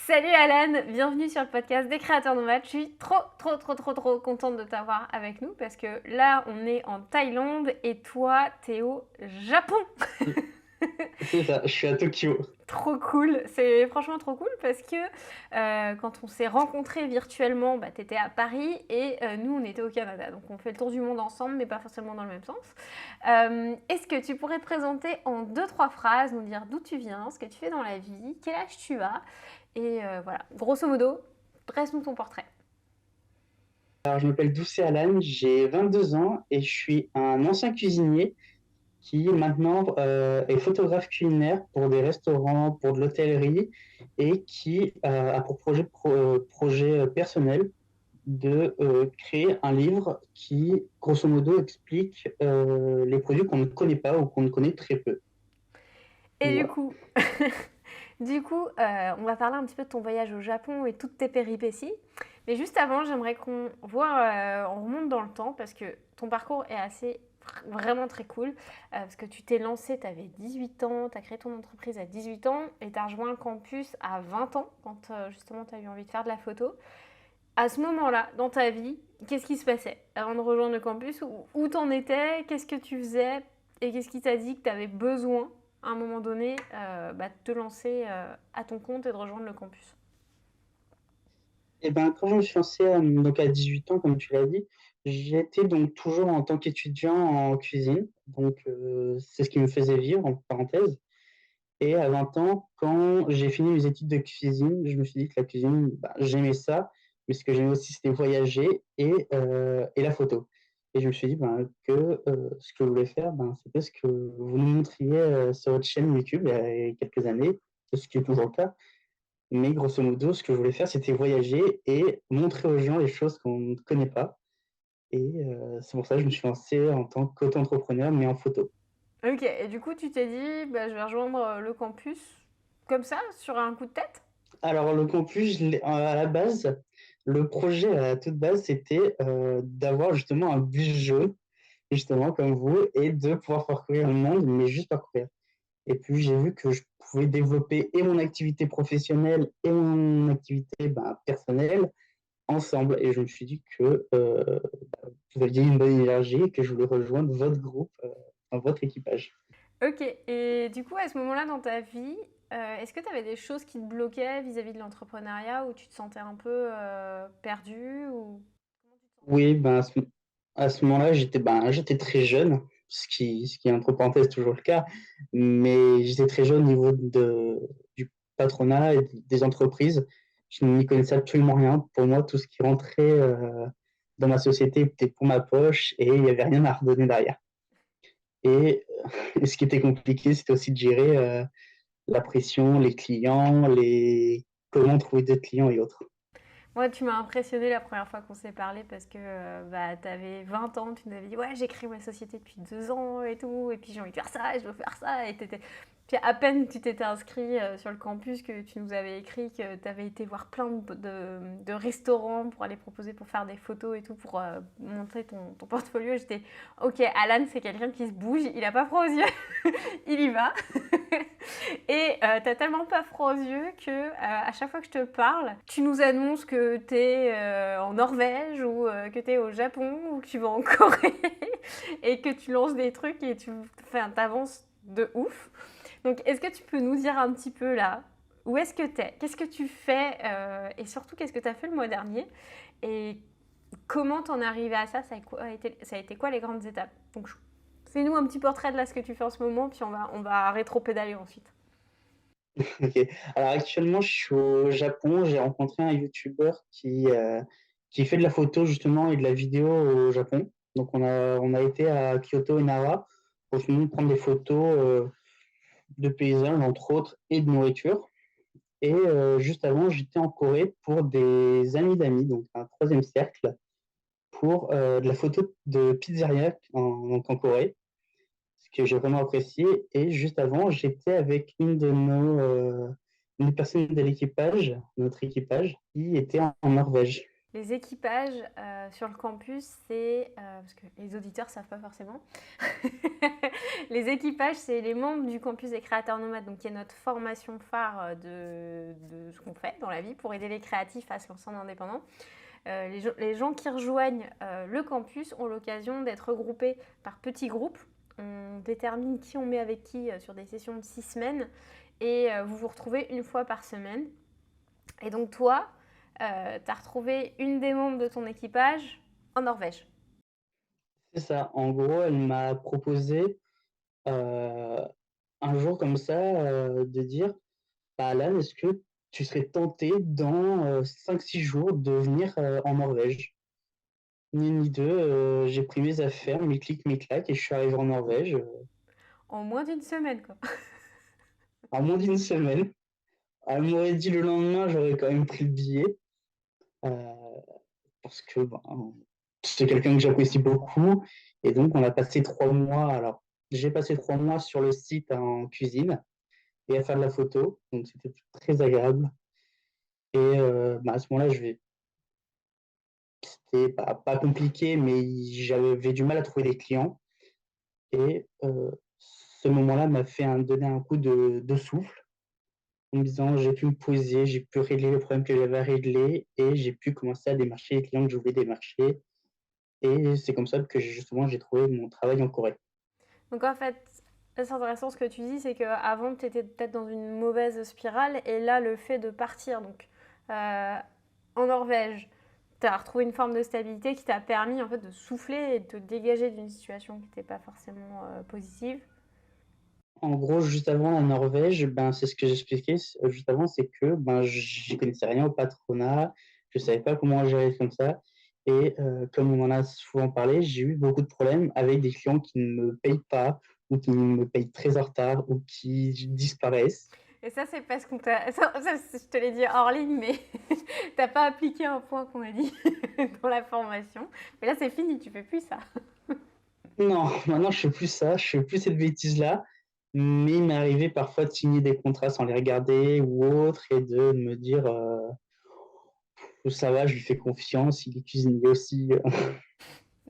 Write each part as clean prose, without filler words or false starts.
Salut Alan, bienvenue sur le podcast des créateurs nomades. Je suis trop contente de t'avoir avec nous parce que là on est en Thaïlande et toi t'es au Japon. C'est ça, je suis à Tokyo. Trop cool, c'est franchement trop cool parce que quand on s'est rencontrés virtuellement, bah, t'étais à Paris et nous on était au Canada. Donc on fait le tour du monde ensemble mais pas forcément dans le même sens. Est-ce que tu pourrais te présenter en deux trois phrases, nous dire d'où tu viens, ce que tu fais dans la vie, quel âge tu as et voilà, grosso modo, dresse-nous ton portrait. Alors, je m'appelle Doucet Alan, j'ai 22 ans et je suis un ancien cuisinier qui maintenant est photographe culinaire pour des restaurants, pour de l'hôtellerie et qui a pour projet personnel de créer un livre qui, grosso modo, explique les produits qu'on ne connaît pas ou qu'on ne connaît très peu. Et du Voilà. coup, on va parler un petit peu de ton voyage au Japon et toutes tes péripéties. Mais juste avant, j'aimerais qu'on voit, on remonte dans le temps parce que ton parcours est assez vraiment très cool. Parce que tu t'es lancé, tu avais 18 ans, tu as créé ton entreprise à 18 ans et tu as rejoint le campus à 20 ans quand justement tu as eu envie de faire de la photo. À ce moment-là, dans ta vie, qu'est-ce qui se passait avant de rejoindre le campus? Où t'en étais? Qu'est-ce que tu faisais? Et qu'est-ce qui t'a dit que tu avais besoin, à un moment donné, de te lancer à ton compte et de rejoindre le campus? Et ben, quand je me suis lancé donc à 18 ans, comme tu l'as dit, j'étais donc toujours en tant qu'étudiant en cuisine. Donc, c'est ce qui me faisait vivre, en parenthèse. Et à 20 ans, quand j'ai fini mes études de cuisine, je me suis dit que la cuisine, bah, j'aimais ça, mais ce que j'aimais aussi, c'était voyager et la photo. Et je me suis dit ben, que ce que je voulais faire, ben, c'était ce que vous nous montriez sur votre chaîne YouTube il y a quelques années, ce qui est toujours le cas. Mais grosso modo, ce que je voulais faire, c'était voyager et montrer aux gens les choses qu'on ne connaît pas. Et c'est pour ça que je me suis lancé en tant qu'auto-entrepreneur, mais en photo. Ok, et du coup, tu t'es dit, bah, je vais rejoindre le campus comme ça, sur un coup de tête? Alors, le campus, à la base, le projet à la toute base, c'était d'avoir justement un bus jaune, justement comme vous, et de pouvoir parcourir le monde, mais juste parcourir. Et puis, j'ai vu que je pouvais développer et mon activité professionnelle et mon activité personnelle ensemble. Et je me suis dit que vous aviez une bonne énergie et que je voulais rejoindre votre groupe, votre équipage. Ok, et du coup, à ce moment-là dans ta vie, est-ce que tu avais des choses qui te bloquaient vis-à-vis de l'entrepreneuriat, où tu te sentais un peu perdu ou... Comment tu te sentais? Oui, à ce moment-là, j'étais très jeune, ce qui est entre parenthèses toujours le cas, mais j'étais très jeune au niveau du patronat et des entreprises. Je n'y connaissais absolument rien. Pour moi, tout ce qui rentrait dans ma société était pour ma poche et il n'y avait rien à redonner derrière. Et, et ce qui était compliqué, c'était aussi de gérer la pression, les clients, comment trouver des clients et autres. Moi, tu m'as impressionné la première fois qu'on s'est parlé parce que bah, tu avais 20 ans, tu nous avais dit ouais, j'ai créé ma société depuis 2 ans et tout, et puis j'ai envie de faire ça, et je veux faire ça, et puis à peine tu t'étais inscrit sur le campus que tu nous avais écrit que tu avais été voir plein de restaurants pour aller proposer pour faire des photos et tout, pour montrer ton portfolio. J'étais ok, Alan, c'est quelqu'un qui se bouge, il a pas froid aux yeux, il y va. Et t'as tellement pas froid aux yeux que à chaque fois que je te parle, tu nous annonces que t'es en Norvège ou que t'es au Japon ou que tu vas en Corée et que tu lances des trucs et t'avances de ouf. Donc est-ce que tu peux nous dire un petit peu là où est-ce que t'es? Qu'est-ce que tu fais et surtout qu'est-ce que t'as fait le mois dernier? Et comment t'en es arrivé à ça? Ça a été quoi les grandes étapes? Donc fais-nous un petit portrait de là ce que tu fais en ce moment, puis on va rétro-pédaler ensuite. Ok. Alors actuellement, je suis au Japon. J'ai rencontré un YouTuber qui fait de la photo justement et de la vidéo au Japon. Donc on a été à Kyoto et Nara pour justement prendre des photos de paysages entre autres et de nourriture. Et juste avant, j'étais en Corée pour des amis d'amis, donc un troisième cercle, pour de la photo de pizzeria en Corée, ce que j'ai vraiment apprécié. Et juste avant, j'étais avec une personne de l'équipage, notre équipage, qui était en Norvège. Les équipages sur le campus, c'est, parce que les auditeurs ne savent pas forcément, les équipages, c'est les membres du campus des créateurs nomades, donc qui est notre formation phare de ce qu'on fait dans la vie pour aider les créatifs à se lancer en indépendant. Les gens qui rejoignent le campus ont l'occasion d'être regroupés par petits groupes. On détermine qui on met avec qui sur des sessions de 6 semaines et vous vous retrouvez une fois par semaine. Et donc toi, tu as retrouvé une des membres de ton équipage en Norvège. C'est ça. En gros, elle m'a proposé euh, un jour comme ça de dire, bah, Alan, est-ce que tu serais tenté dans 5-6 jours de venir en Norvège? Ni une ni deux, j'ai pris mes affaires, mes clics, mes claques, et je suis arrivé en Norvège En moins d'une semaine, quoi. en moins d'une semaine. Elle m'aurait dit le lendemain, j'aurais quand même pris le billet. euh, Parce que ben, c'est quelqu'un que j'apprécie beaucoup. Et donc, on a passé 3 mois. Alors, j'ai passé 3 mois sur le site en cuisine et à faire de la photo. Donc, c'était très agréable. Et ben, à ce moment-là, c'était pas compliqué, mais j'avais du mal à trouver des clients. Et ce moment-là m'a fait donner un coup de souffle en me disant j'ai pu me poser, j'ai pu régler les problèmes que j'avais à régler et j'ai pu commencer à démarcher les clients que je voulais démarcher. Et c'est comme ça que justement j'ai trouvé mon travail en Corée. Donc en fait, c'est intéressant ce que tu dis, c'est qu'avant tu étais peut-être dans une mauvaise spirale et là le fait de partir donc euh, en Norvège, tu as retrouvé une forme de stabilité qui t'a permis en fait de souffler et de te dégager d'une situation qui n'était pas forcément positive. En gros, juste avant la Norvège, ben, c'est ce que j'expliquais juste avant, c'est que ben, je connaissais rien au patronat, je savais pas comment gérer comme ça. Et comme on en a souvent parlé, j'ai eu beaucoup de problèmes avec des clients qui ne me payent pas ou qui me payent très en retard ou qui disparaissent. Et ça, c'est parce qu'on t'a. Je te l'ai dit hors ligne, mais t'as pas appliqué un point qu'on a dit dans la formation. Mais là, c'est fini, tu fais plus ça. Non, maintenant je fais plus ça, je fais plus cette bêtise-là, mais il m'est arrivé parfois de signer des contrats sans les regarder ou autre et de me dire ça va, je lui fais confiance, il est cuisinier aussi.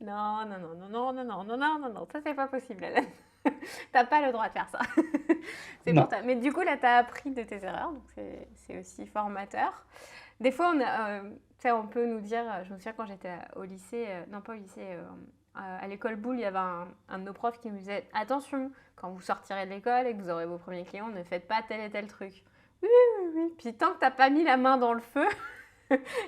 Non, non, non, non, non, non, non, non, non, non, non, ça c'est pas possible, Hélène. T'as pas le droit de faire ça. C'est pour Non. toi. Mais du coup, là, t'as appris de tes erreurs, donc c'est aussi formateur. Des fois, on peut nous dire, je me souviens quand j'étais au lycée, non pas au lycée, à l'école Boulle, il y avait un de nos profs qui nous disait attention, quand vous sortirez de l'école et que vous aurez vos premiers clients, ne faites pas tel et tel truc. Oui, oui, oui. Puis tant que t'as pas mis la main dans le feu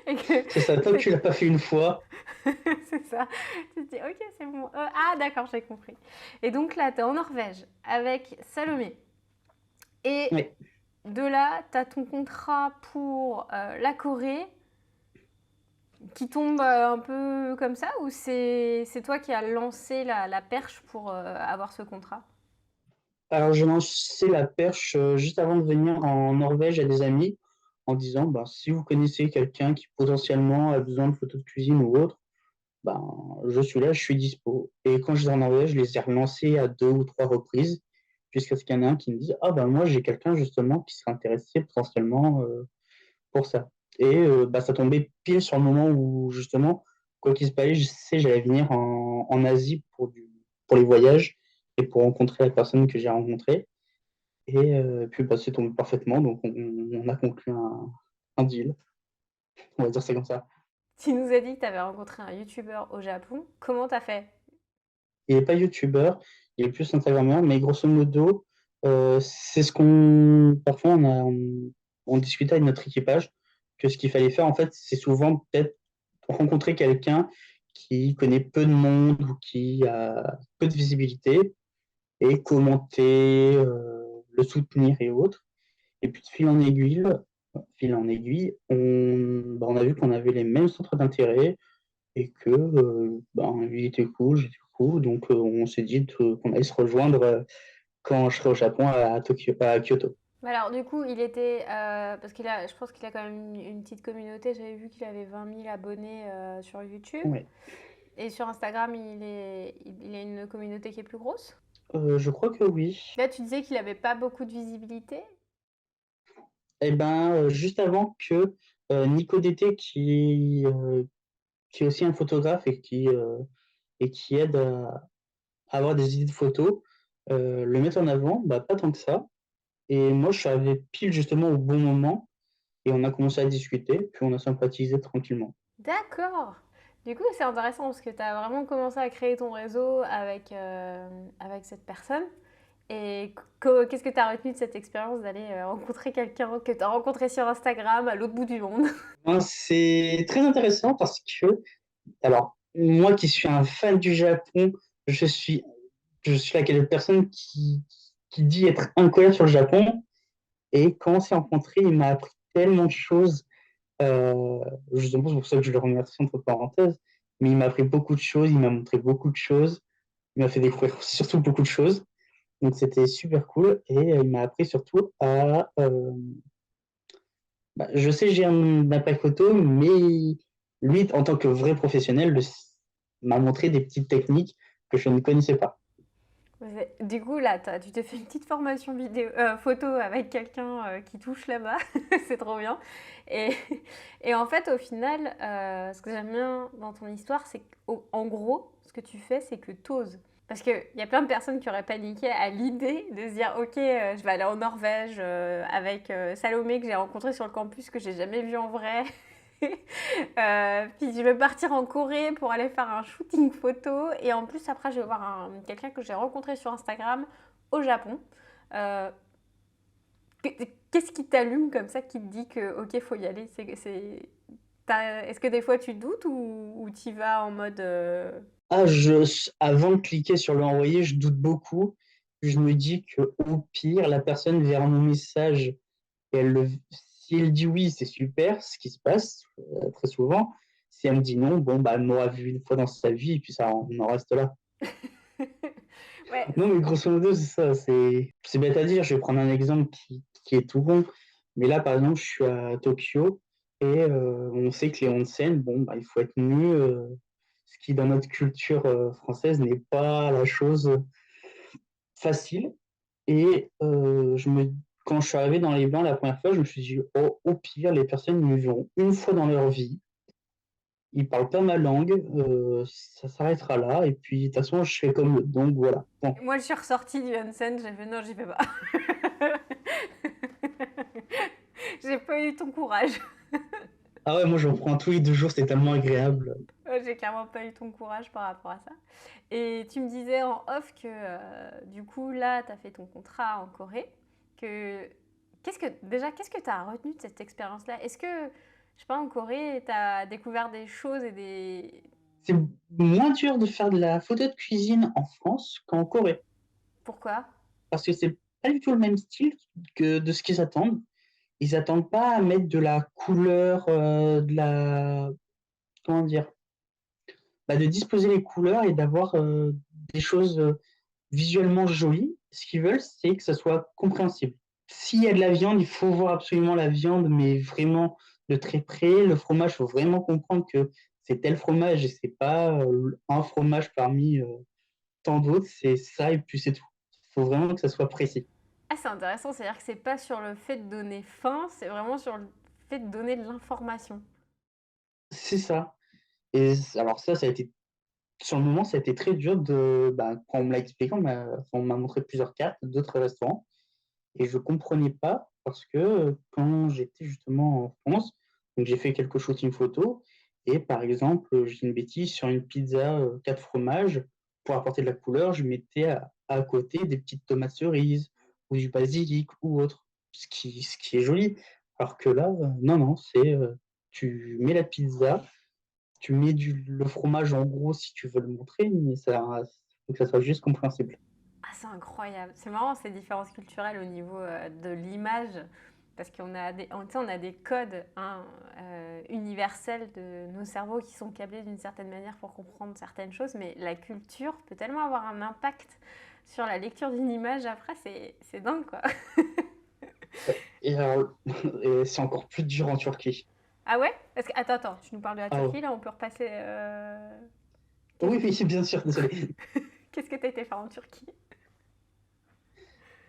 et que C'est ça, tant que tu l'as pas fait une fois. c'est ça. Tu te dis, ok, c'est bon. Ah, d'accord, j'ai compris. Et donc là, tu es en Norvège avec Salomé. Et Oui. de là, tu as ton contrat pour la Corée qui tombe un peu comme ça ou c'est toi qui as lancé la perche pour avoir ce contrat? Alors, j'ai lancé la perche juste avant de venir en Norvège à des amis en disant, bah, si vous connaissez quelqu'un qui potentiellement a besoin de photos de cuisine ou autre, ben, je suis là, je suis dispo. Et quand je suis en Norvège, je les ai relancés à 2 ou 3 reprises jusqu'à ce qu'il y en ait un qui me dise, ah ben moi j'ai quelqu'un justement qui serait intéressé potentiellement pour ça. Et bah, ça tombait pile sur le moment où justement, quoi qu'il se passe, je sais, j'allais venir en Asie pour les voyages et pour rencontrer la personne que j'ai rencontrée. Et puis bah, c'est tombé parfaitement, donc on a conclu un deal, on va dire ça comme ça. Tu nous as dit que tu avais rencontré un YouTuber au Japon. Comment t'as fait? Il n'est pas youtubeur, il est plus Instagrammeur, mais grosso modo, c'est ce qu'on. Parfois, on discutait avec notre équipage que ce qu'il fallait faire, en fait, c'est souvent peut-être rencontrer quelqu'un qui connaît peu de monde ou qui a peu de visibilité et commenter, le soutenir et autres. Et puis, de fil en aiguille, on a vu qu'on avait les mêmes centres d'intérêt et que ben, il était cool, j'étais cool, donc on s'est dit qu'on allait se rejoindre quand je serai au Japon à Tokyo, à Kyoto. Alors du coup, il était parce je pense qu'il a quand même une petite communauté. J'avais vu qu'il avait 20 000 abonnés sur YouTube Ouais. et sur Instagram, il a une communauté qui est plus grosse. Je crois que oui. Là, tu disais qu'il avait pas beaucoup de visibilité. Eh ben, juste avant que Nico DT qui est aussi un photographe et qui aide à avoir des idées de photos, le mettre en avant, bah, pas tant que ça. Et moi, je suis arrivé pile justement au bon moment et on a commencé à discuter, puis on a sympathisé tranquillement. D'accord. Du coup, c'est intéressant parce que tu as vraiment commencé à créer ton réseau avec cette personne. Et qu'est-ce que tu as retenu de cette expérience d'aller rencontrer quelqu'un que tu as rencontré sur Instagram à l'autre bout du monde? Ben, c'est très intéressant parce que, alors, moi qui suis un fan du Japon, je suis, je suis la personne qui dit être en colère sur le Japon. Et quand on s'est rencontrés, il m'a appris tellement de choses. Euh, Justement, c'est pour ça que je le remercie entre parenthèses. Mais il m'a appris beaucoup de choses, il m'a montré beaucoup de choses, il m'a fait découvrir surtout beaucoup de choses. Donc c'était super cool. Et il m'a appris surtout à... bah, je sais que j'ai un appareil photo, mais lui, en tant que vrai professionnel, m'a montré des petites techniques que je ne connaissais pas. Du coup, là, tu t'es fait une petite formation photo avec quelqu'un qui touche là-bas. C'est trop bien. Et, et en fait, au final, ce que j'aime bien dans ton histoire, c'est qu'en gros, ce que tu fais, c'est que t'oses. Parce qu'il y a plein de personnes qui auraient paniqué à l'idée de se dire, ok, je vais aller en Norvège avec Salomé que j'ai rencontré sur le campus, que j'ai jamais vu en vrai. Puis je vais partir en Corée pour aller faire un shooting photo. Et en plus, après, je vais voir quelqu'un que j'ai rencontré sur Instagram au Japon. Euh, Qu'est-ce qui t'allume comme ça, qui te dit que, ok, faut y aller? Est-ce que des fois tu doutes ou tu vas en mode... Ah, avant de cliquer sur l'envoyer, je doute beaucoup. Je me dis que au pire, la personne verra mon message et si elle dit oui, c'est super, ce qui se passe très souvent. Si elle me dit non, bon, bah, elle m'aura vu une fois dans sa vie et puis ça, on en reste là. Ouais. Non, mais grosso modo, c'est ça. C'est bête à dire. Je vais prendre un exemple qui est tout bon. Mais là, par exemple, je suis à Tokyo et on sait que les onsen, bon, bah, il faut être nu, ce qui, dans notre culture française, n'est pas la chose facile. Et quand je suis arrivé dans les bains la première fois, je me suis dit, oh, au pire, les personnes me verront une fois dans leur vie. Ils parlent pas ma langue, ça s'arrêtera là. Et puis, de toute façon, je fais comme eux. Donc voilà. Bon. Moi, je suis ressortie du onsen, j'ai fait non, j'y vais pas. J'ai pas eu ton courage. Ah ouais, moi, j'en prends tous les 2 jours, c'était tellement agréable. J'ai clairement pas eu ton courage par rapport à ça. Et tu me disais en off que du coup, là, tu as fait ton contrat en Corée. Que... qu'est-ce que tu as retenu de cette expérience-là? Est-ce que, je sais pas, en Corée, tu as découvert des choses et des... C'est moins dur de faire de la photo de cuisine en France qu'en Corée, Pourquoi? parce que c'est pas du tout le même style que de ce qu'ils attendent. Ils attendent pas à mettre de la couleur, comment dire, bah, de disposer les couleurs et d'avoir des choses visuellement jolies. Ce qu'ils veulent, c'est que ça soit compréhensible. S'il y a de la viande, il faut voir absolument la viande, mais vraiment de très près. Le fromage, il faut vraiment comprendre que c'est tel fromage et c'est pas un fromage parmi tant d'autres. C'est ça et puis c'est tout. Il faut vraiment que ça soit précis. Ah, c'est intéressant, c'est-à-dire que c'est pas sur le fait de donner faim, c'est vraiment sur le fait de donner de l'information. C'est ça. Et alors ça a été, sur le moment, ça a été très dur bah, quand on me l'a expliqué, on m'a montré plusieurs cartes d'autres restaurants. Et je ne comprenais pas parce que quand j'étais justement en France, donc j'ai fait quelques shootings photos. Et par exemple, j'ai une bêtise, sur une pizza 4 fromages, pour apporter de la couleur, je mettais à côté des petites tomates cerises ou du basilic ou autre, ce qui est joli. Alors que là, non, non, tu mets la pizza, tu mets le fromage en gros si tu veux le montrer, mais ça faut que ça soit juste compréhensible. Ah, c'est incroyable. C'est marrant ces différences culturelles au niveau de l'image, parce tu sais, on a des codes hein, universels de nos cerveaux qui sont câblés d'une certaine manière pour comprendre certaines choses, mais la culture peut tellement avoir un impact sur la lecture d'une image après, c'est dingue quoi. Et alors, et c'est encore plus dur en Turquie. Ah ouais? Parce que, attends, tu nous parles de la Ah ouais. Turquie, là on peut repasser... Oui, Qu'est-ce oui, bien sûr, désolé. qu'est-ce que tu as été faire en Turquie?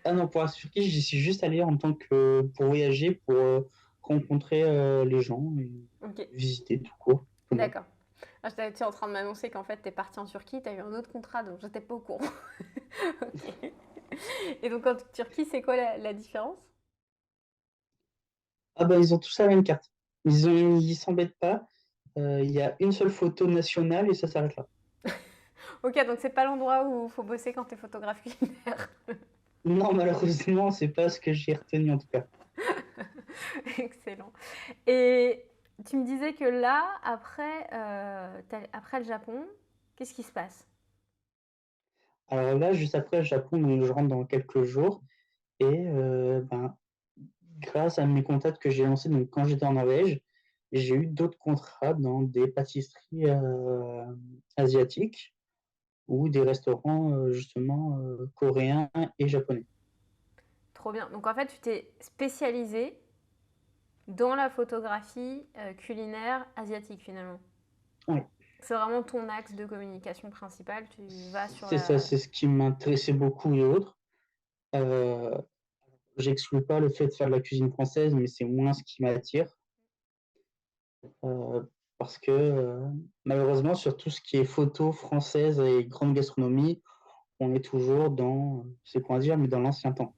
Ah non, pour la Turquie, j'y suis juste allé en tant que pour voyager, pour rencontrer les gens et Ok, visiter tout court. Comment. d'accord. Ah, tu es en train de m'annoncer qu'en fait, tu es parti en Turquie, tu as eu un autre contrat, donc j'étais pas au courant. Ok. Et donc en Turquie, c'est quoi la différence? Ah bah ils ont tous la même carte. Ils s'embêtent pas. Il y a une seule photo nationale et ça s'arrête là. Ok, donc c'est pas l'endroit où il faut bosser quand tu es photographe culinaire. Non, malheureusement, c'est pas ce que j'ai retenu en tout cas. Excellent. Et tu me disais que là, après le Japon, qu'est-ce qui se passe? Alors là, juste après le Japon, donc je rentre dans quelques jours et ben, grâce à mes contacts que j'ai lancés donc quand j'étais en Norvège, j'ai eu d'autres contrats dans des pâtisseries asiatiques ou des restaurants justement coréens et japonais. Trop bien. Donc en fait, tu t'es spécialisé dans la photographie culinaire asiatique finalement. Ouais, C'est vraiment ton axe de communication principal. Tu vas sur c'est ça, la... c'est ce qui m'intéressait beaucoup et autres. Euh, J'exclus pas le fait de faire de la cuisine française, mais c'est moins ce qui m'attire. euh, Parce que malheureusement, sur tout ce qui est photo française et grande gastronomie, on est toujours dans, c'est quoi dire, mais dans l'ancien temps.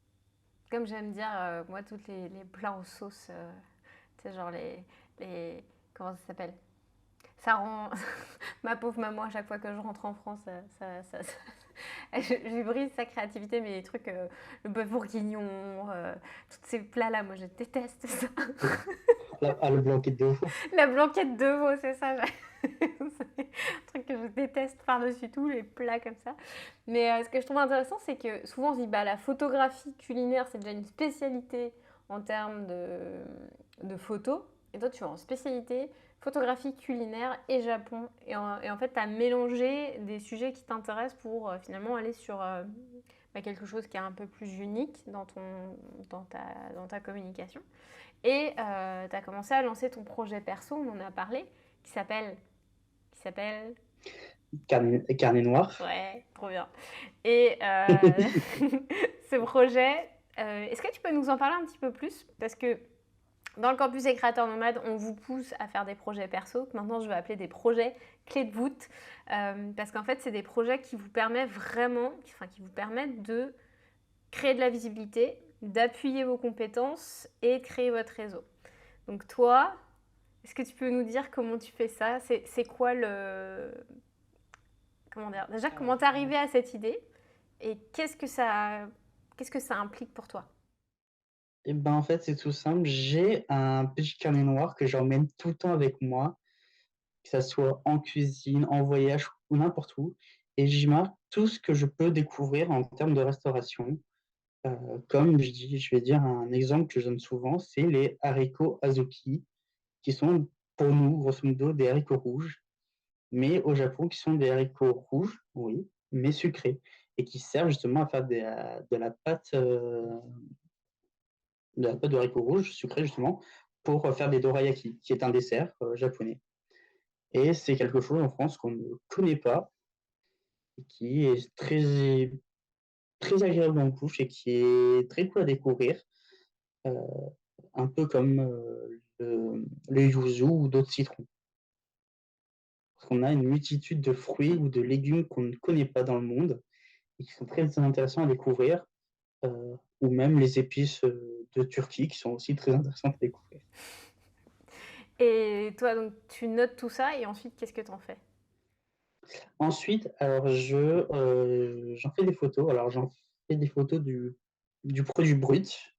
Comme j'aime dire, moi, tous les plats aux sauces, tu sais, genre comment ça s'appelle? Ça rend... Ma pauvre maman, à chaque fois que je rentre en France, je lui brise sa créativité, mais les trucs, le bœuf bourguignon, tous ces plats-là, moi, je déteste ça. Le blanquette de veau. La blanquette de veau, c'est ça. C'est un truc que je déteste par-dessus tout, les plats comme ça. Mais ce que je trouve intéressant, c'est que souvent on se dit bah, la photographie culinaire, c'est déjà une spécialité en termes de photos. Et toi, tu vas en spécialité photographie culinaire et Japon. Et en fait, tu as mélangé des sujets qui t'intéressent pour finalement aller sur bah, quelque chose qui est un peu plus unique dans ta communication. Et tu as commencé à lancer ton projet perso, on en a parlé, qui s'appelle... Qui s'appelle... Carnet noir. Ouais, trop bien. Et ce projet, est-ce que tu peux nous en parler un petit peu plus? Parce que dans le campus des créateurs nomades, on vous pousse à faire des projets perso, que maintenant je vais appeler des projets clés de voûte, parce qu'en fait, c'est des projets qui vous permettent vraiment, enfin, qui vous permettent de créer de la visibilité, d'appuyer vos compétences et de créer votre réseau. Donc toi, est-ce que tu peux nous dire comment tu fais ça? C'est quoi le... Comment dire? Déjà, comment t'es arrivé à cette idée? Et qu'est-ce que ça implique pour toi? Et ben en fait, c'est tout simple. J'ai un petit carnet noir que j'emmène tout le temps avec moi, que ça soit en cuisine, en voyage ou n'importe où. Et j'y marque tout ce que je peux découvrir en termes de restauration. Comme je vais dire un exemple que je donne souvent, c'est les haricots azuki, qui sont pour nous, grosso modo, des haricots rouges, mais au Japon, qui sont des haricots rouges, oui, mais sucrés, et qui servent justement à faire de la pâte de haricots rouges sucrés, justement, pour faire des dorayaki, qui est un dessert japonais. Et c'est quelque chose en France qu'on ne connaît pas, et qui est très agréable en bouche et qui est très cool à découvrir, euh, un peu comme le yuzu ou d'autres citrons. Parce qu'on a une multitude de fruits ou de légumes qu'on ne connaît pas dans le monde et qui sont très intéressants à découvrir, ou même les épices de Turquie qui sont aussi très intéressantes à découvrir. Et toi, donc, tu notes tout ça et ensuite, qu'est-ce que tu en fais? Ensuite, alors j'en fais des photos. Alors j'en fais des photos du produit brut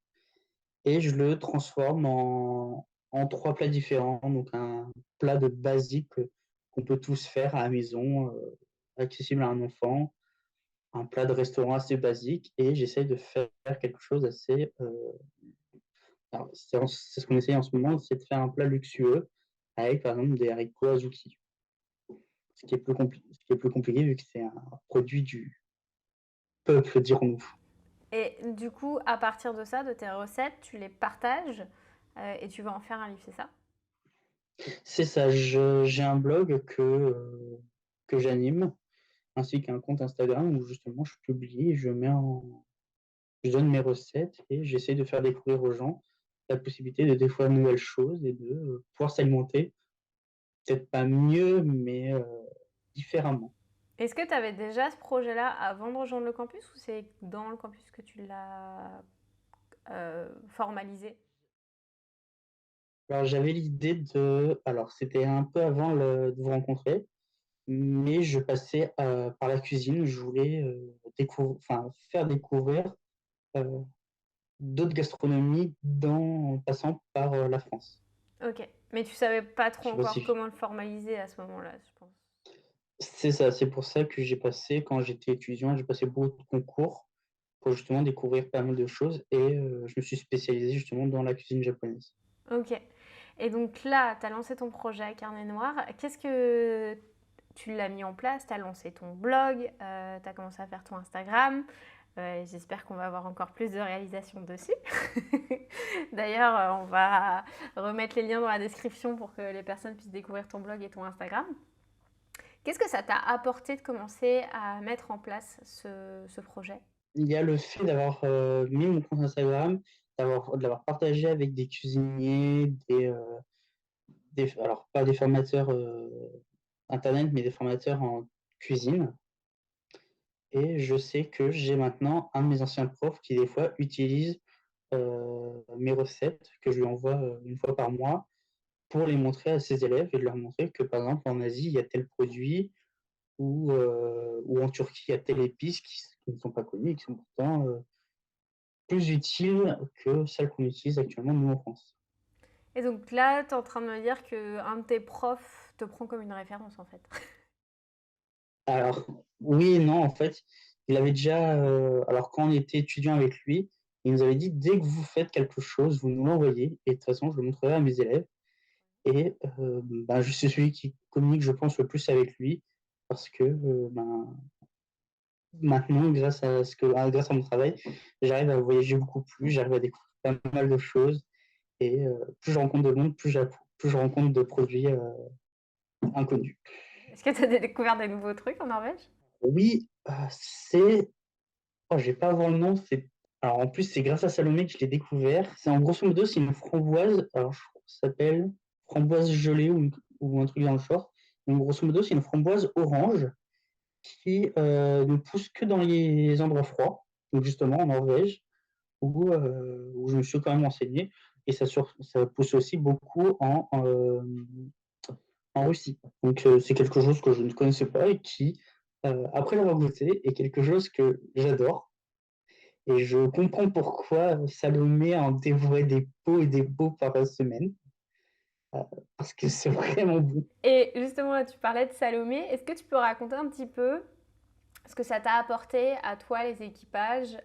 et je le transforme en trois plats différents. Donc un plat de basique qu'on peut tous faire à la maison, accessible à un enfant, un plat de restaurant assez basique et j'essaye de faire quelque chose assez... alors, c'est ce qu'on essaye en ce moment, c'est de faire un plat luxueux avec par exemple des haricots azuki. Ce qui est plus compliqué vu que c'est un produit du peuple, dirons-nous. Et du coup, à partir de ça, de tes recettes, tu les partages et tu vas en faire un livre, c'est ça? C'est ça, j'ai un blog que j'anime, ainsi qu'un compte Instagram où justement je publie, je donne mes recettes et j'essaie de faire découvrir aux gens la possibilité de découvrir de nouvelles choses et de pouvoir s'alimenter, peut-être pas mieux, mais différemment. Est-ce que tu avais déjà ce projet-là avant de rejoindre le campus ou c'est dans le campus que tu l'as formalisé? Alors j'avais l'idée de, alors c'était un peu avant de vous rencontrer, mais je passais par la cuisine. Je voulais enfin, faire découvrir euh, d'autres gastronomies en passant par la France. Ok, mais tu savais pas Je trop sais pas encore si comment le formaliser à ce moment-là, je pense. c'est ça, c'est pour ça que j'ai passé, quand j'étais étudiant, j'ai passé beaucoup de concours pour justement découvrir pas mal de choses et je me suis spécialisé justement dans la cuisine japonaise. Ok. Et donc là, tu as lancé ton projet Carnet Noir. Qu'est-ce que tu l'as mis en place? Tu as lancé ton blog, tu as commencé à faire ton Instagram. J'espère qu'on va avoir encore plus de réalisations dessus. D'ailleurs, on va remettre les liens dans la description pour que les personnes puissent découvrir ton blog et ton Instagram. Qu'est-ce que ça t'a apporté de commencer à mettre en place ce projet? Il y a le fait d'avoir mis mon compte Instagram, de l'avoir partagé avec des cuisiniers, alors pas des formateurs internet, mais des formateurs en cuisine. Et je sais que j'ai maintenant un de mes anciens profs qui des fois utilise mes recettes que je lui envoie une fois par mois pour les montrer à ses élèves et de leur montrer que, par exemple, en Asie, il y a tel produit ou en Turquie, il y a telle épice qui ne sont pas connues et qui sont pourtant plus utiles que celles qu'on utilise actuellement, nous, en France. Et donc là, tu es en train de me dire qu'un de tes profs te prend comme une référence en fait. Alors, oui et non, en fait, il avait déjà, alors quand on était étudiant avec lui, il nous avait dit: «Dès que vous faites quelque chose, vous nous l'envoyez et de toute façon, je le montrerai à mes élèves». Et bah, je suis celui qui communique, je pense, le plus avec lui parce que, ben, maintenant, grâce à mon travail, j'arrive à voyager beaucoup plus, j'arrive à découvrir pas mal de choses et plus je rencontre de monde, plus je rencontre de produits, inconnus. Est-ce que tu as découvert des nouveaux trucs en Norvège? Oui, je vais pas avoir le nom, alors en plus, c'est grâce à Salomé que je l'ai découvert. C'est en grosso modo, c'est une framboise, alors je crois que ça s'appelle framboise gelée ou un truc dans le genre. Donc grosso modo, c'est une framboise orange qui ne pousse que dans les endroits froids, donc justement en Norvège, où je me suis quand même renseigné, et ça pousse aussi beaucoup en Russie. Donc c'est quelque chose que je ne connaissais pas et qui, après l'avoir goûté, est quelque chose que j'adore. Et je comprends pourquoi Salomé en dévorait des pots et des pots par semaine, euh, parce que c'est vraiment bon. Et justement, là, tu parlais de Salomé. Est-ce que tu peux raconter un petit peu ce que ça t'a apporté à toi, les équipages,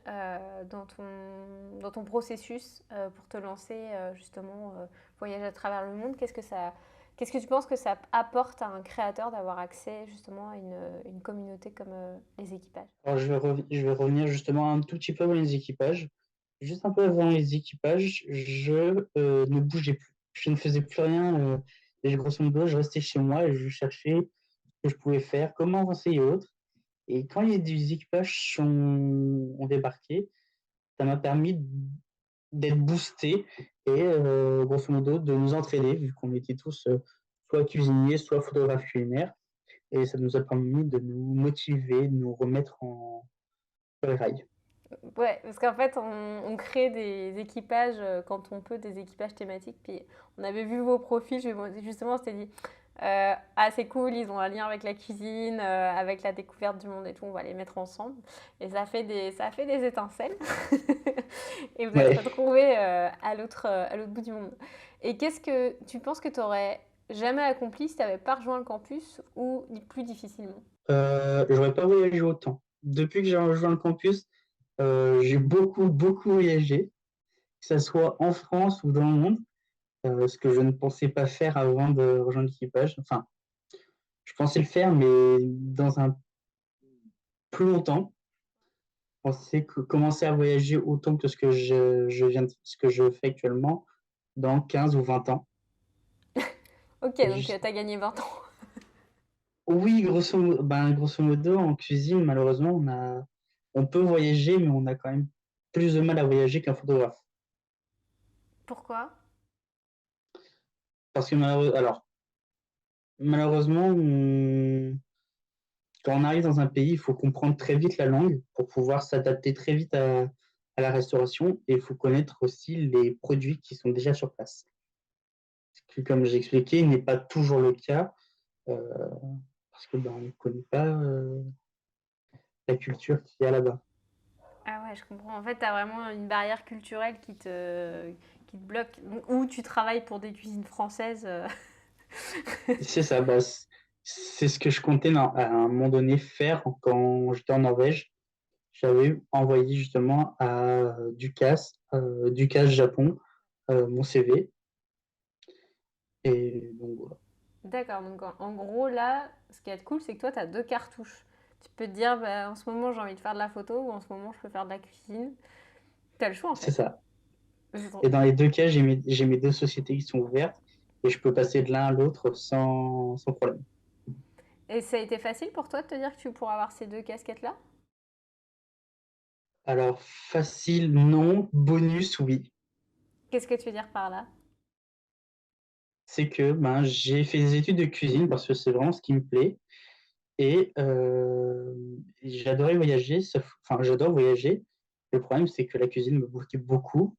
dans ton processus pour te lancer justement voyage à travers le monde? Qu'est-ce que tu penses que ça apporte à un créateur d'avoir accès justement à une communauté comme les équipages? Alors je vais revenir justement un tout petit peu avant les équipages. Juste un peu avant les équipages, je ne bougeais plus. Je ne faisais plus rien. Et grosso modo, je restais chez moi et je cherchais ce que je pouvais faire, comment avancer et autres. Et quand les équipages ont débarqué, ça m'a permis d'être boosté et grosso modo de nous entraîner, vu qu'on était tous soit cuisiniers, soit photographes culinaires. Et ça nous a permis de nous motiver, de nous remettre sur les rails. Ouais, parce qu'en fait, on crée des équipages quand on peut, des équipages thématiques. Puis on avait vu vos profils, justement, on s'était dit, ah c'est cool, ils ont un lien avec la cuisine, avec la découverte du monde et tout, on va les mettre ensemble. Et ça a fait des étincelles. Et vous êtes Ouais. retrouvés à l'autre bout du monde. Et qu'est-ce que tu penses que tu aurais jamais accompli si tu n'avais pas rejoint le campus ou plus difficilement? J'aurais pas voyagé autant. Depuis que j'ai rejoint le campus, j'ai beaucoup, beaucoup voyagé, que ce soit en France ou dans le monde, ce que je ne pensais pas faire avant de rejoindre l'équipage. Enfin, je pensais le faire, mais dans un plus longtemps. Je pensais que commencer à voyager autant que ce que je fais actuellement dans 15 ou 20 ans. Ok, Et donc tu as gagné 20 ans. oui, grosso modo, en cuisine, malheureusement, on peut voyager, mais on a quand même plus de mal à voyager qu'un photographe. Pourquoi? Parce que malheureusement, quand on arrive dans un pays, il faut comprendre très vite la langue pour pouvoir s'adapter très vite à la restauration et il faut connaître aussi les produits qui sont déjà sur place. Ce qui, comme j'ai expliqué, n'est pas toujours le cas euh, parce que on ne connaît pas la culture qu'il y a là-bas. Ah ouais, je comprends. En fait, tu as vraiment une barrière culturelle qui te bloque. Ou tu travailles pour des cuisines françaises. C'est ça, c'est ce que je comptais à un moment donné faire quand j'étais en Norvège. J'avais envoyé justement à Ducasse Japon, mon CV. Et donc voilà. D'accord, donc en gros, là, ce qui est cool, c'est que toi, tu as deux cartouches. Tu peux te dire, bah, en ce moment, j'ai envie de faire de la photo ou en ce moment, je peux faire de la cuisine. Tu as le choix, en C'est fait. ça. C'est trop- Et dans les deux cas, j'ai mes deux sociétés qui sont ouvertes et je peux passer de l'un à l'autre sans problème. Et ça a été facile pour toi de te dire que tu pourras avoir ces deux casquettes-là? Alors, facile, non. Bonus, oui. Qu'est-ce que tu veux dire par là? C'est que j'ai fait des études de cuisine parce que c'est vraiment ce qui me plaît. Et j'adorais voyager, enfin, j'adore voyager. Le problème, c'est que la cuisine me bloquait beaucoup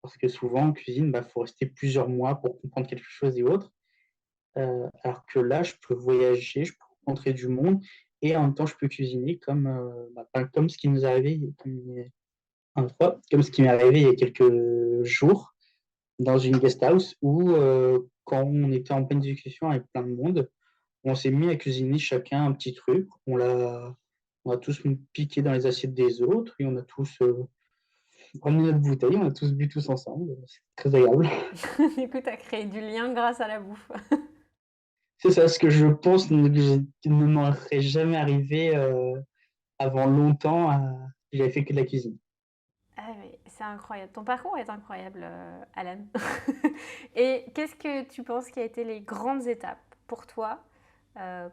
parce que souvent, en cuisine, faut rester plusieurs mois pour comprendre quelque chose et autre. Alors que là, je peux voyager, je peux rencontrer du monde et en même temps, je peux cuisiner comme ce qui nous est arrivé, comme ce qui m'est arrivé il y a quelques jours dans une guest house où, quand on était en pleine discussion avec plein de monde, on s'est mis à cuisiner chacun un petit truc. On a tous piqué dans les assiettes des autres et on a tous ramené notre bouteille, on a tous bu tous ensemble. C'est très agréable. Du coup, tu as créé du lien grâce à la bouffe. C'est ça, ce que je pense ne m'aurait jamais arrivé avant longtemps. J'avais fait que de la cuisine. Ah, mais c'est incroyable. Ton parcours est incroyable, Alan. Et qu'est-ce que tu penses qui a été les grandes étapes pour toi,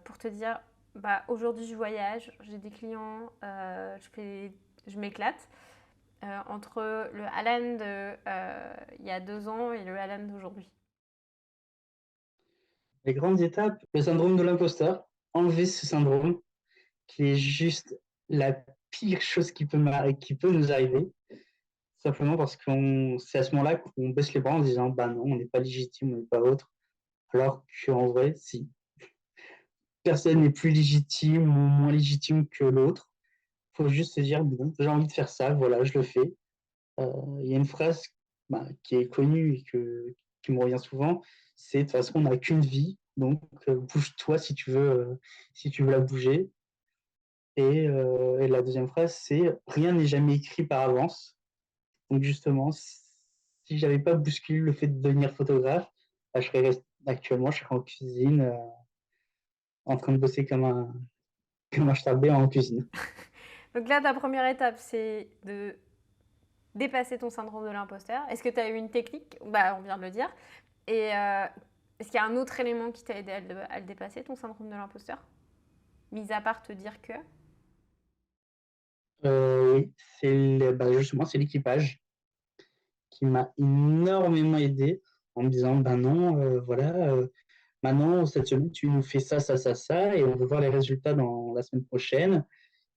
pour te dire, bah, aujourd'hui je voyage, j'ai des clients, je m'éclate, entre le Alan de il y a 2 ans et le Alan d'aujourd'hui? Les grandes étapes, le syndrome de l'imposteur, enlever ce syndrome qui est juste la pire chose qui peut nous arriver. Simplement parce que c'est à ce moment-là qu'on baisse les bras en disant bah non, on n'est pas légitime, on n'est pas autre. Alors qu'en vrai, si. Personne n'est plus légitime ou moins légitime que l'autre. Il faut juste se dire bon, j'ai envie de faire ça, voilà, je le fais. Il y a une phrase qui est connue qui me revient souvent, c'est de toute façon, on n'a qu'une vie, donc bouge-toi si tu veux la bouger. Et la deuxième phrase, c'est rien n'est jamais écrit par avance. Donc justement, si j'avais pas bousculé le fait de devenir photographe, actuellement, je serais en cuisine, en train de bosser comme un starbé en cuisine. Donc là, ta première étape, c'est de dépasser ton syndrome de l'imposteur. Est-ce que tu as eu une technique? Bah, on vient de le dire. Et est-ce qu'il y a un autre élément qui t'a aidé à le dépasser, ton syndrome de l'imposteur? Mis à part te dire que. Oui, justement, c'est l'équipage qui m'a énormément aidé en me disant, ben non, voilà, maintenant, cette semaine, tu nous fais ça, ça, ça, ça, et on veut voir les résultats dans la semaine prochaine.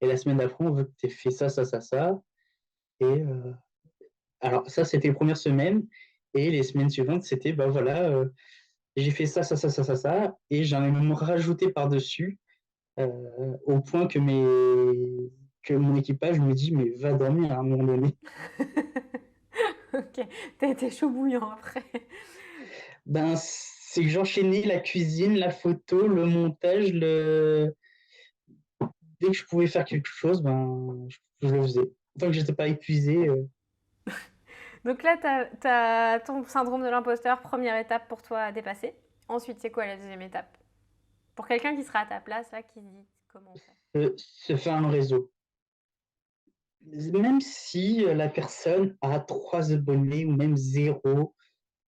Et la semaine d'après, on veut que tu aies fait ça, ça, ça, ça. Et alors, ça, c'était les premières semaines. Et les semaines suivantes, c'était, ben voilà, j'ai fait ça, ça, ça, ça, ça, ça. Et j'en ai même rajouté par-dessus, au point que mon équipage me dit, mais va dormir à un moment donné. Ok, t'as été chaud bouillant après. C'est que j'enchaînais la cuisine, la photo, le montage, dès que je pouvais faire quelque chose, je le faisais. Tant que j'étais pas épuisé. Donc là, t'as ton syndrome de l'imposteur, première étape pour toi à dépasser. Ensuite, c'est quoi la deuxième étape? Pour quelqu'un qui sera à ta place, là, qui se dit comment on fait. Se faire un réseau. Même si la personne a 3 abonnés ou même zéro,